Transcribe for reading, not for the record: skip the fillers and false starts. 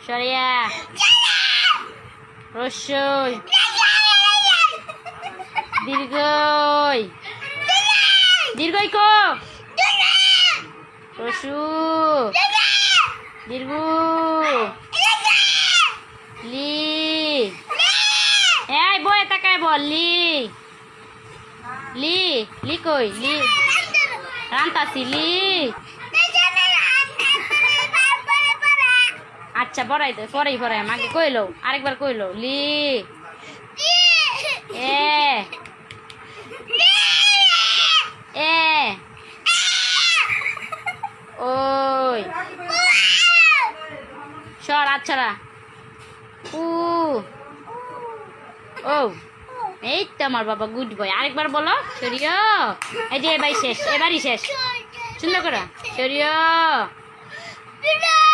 সরিয়া রস্যই দীর্ঘই দীর্ঘই কো রসু দীর্ঘ লি এই বই তাকায় বল লি লি লি কই লি রান্তাছি লি আচ্ছা পড়াই দে পড়াই পড়াই আমাকে কইলো আরেকবার কইলো লি এ এ ওই সর আচ্ছা উ ও এই তো আমার বাবা গুড বয় আরেকবার বলো সরিয়া এই যে এবারই শেষ এবারই শেষ সুন্দর করে সরিয়া